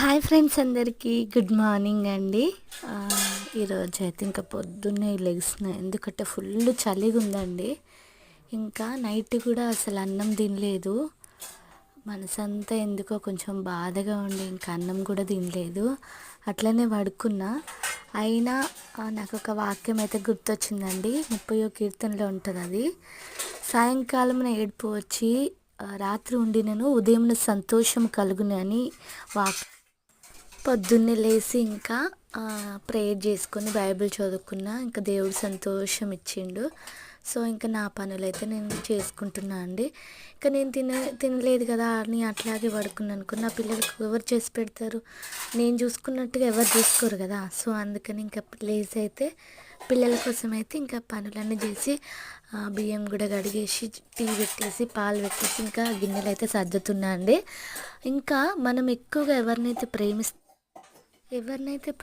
Hi friends, అందరికీ good morning అండి. ఈరోజు అయితే ఇంకా పొద్దున్నే లెగిసిన, ఎందుకంటే ఫుల్ చలిగా ఉందండి. ఇంకా నైట్ కూడా అసలు అన్నం తినలేదు. మనసంతా ఎందుకో కొంచెం బాధగా ఉండి ఇంకా అన్నం కూడా తినలేదు, అట్లనే పడుకున్నా. అయినా నాకు ఒక వాక్యం అయితే గుర్తొచ్చిందండి. 30వ కీర్తనలో ఉంటుంది అది. సాయంకాలం ఏడుపు వచ్చి రాత్రి ఉండినను ఉదయం సంతోషం కలుగును అని పొద్దున్నే లేచి ఇంకా ప్రేయర్ చేసుకొని బైబిల్ చదువుకున్నా. ఇంకా దేవుడు సంతోషం ఇచ్చిండు. సో ఇంకా నా పనులైతే నేను చేసుకుంటున్నా అండి. ఇంకా నేను తినలేదు కదా అని అట్లాగే పడుకున్నాను అనుకో, నా పిల్లలకు ఎవరు చేసి పెడతారు? నేను చూసుకున్నట్టుగా ఎవరు చూసుకోరు కదా. సో అందుకని ఇంకా లేచి అయితే పిల్లల కోసం అయితే ఇంకా పనులన్నీ చేసి బియ్యం కూడా కడిగేసి టీ పెట్టేసి పాలు పెట్టేసి ఇంకా గిన్నెలు అయితే సర్దుతున్నా అండి. ఇంకా మనం ఎక్కువగా ఎవరినైతే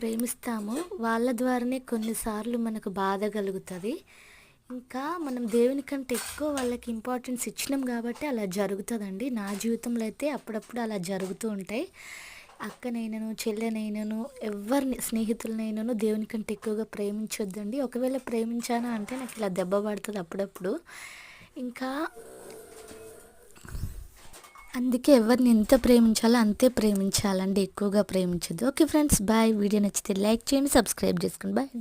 ప్రేమిస్తామో వాళ్ళ ద్వారానే కొన్నిసార్లు మనకు బాధ కలుగుతుంది. ఇంకా మనం దేవుని కంటే ఎక్కువ వాళ్ళకి ఇంపార్టెన్స్ ఇచ్చినాం కాబట్టి అలా జరుగుతుందండి. నా జీవితంలో అయితే అప్పుడప్పుడు అలా జరుగుతూ ఉంటాయి. అక్కనైనాను, చెల్లెనైనాను, ఎవరిని స్నేహితులనైనాను దేవుని కంటే ఎక్కువగా ప్రేమించొద్దండి. ఒకవేళ ప్రేమించాను అంటే నాకు ఇలా దెబ్బ పడుతుంది అప్పుడప్పుడు. ఇంకా అందుకే ఎవరిని ఎంత ప్రేమించాలో అంతే ప్రేమించాలండి, ఎక్కువగా ప్రేమించద్దు. Okay friends, bye. వీడియో నచ్చితే లైక్ చేయండి, సబ్స్క్రైబ్ చేసుకోండి. బాయ్.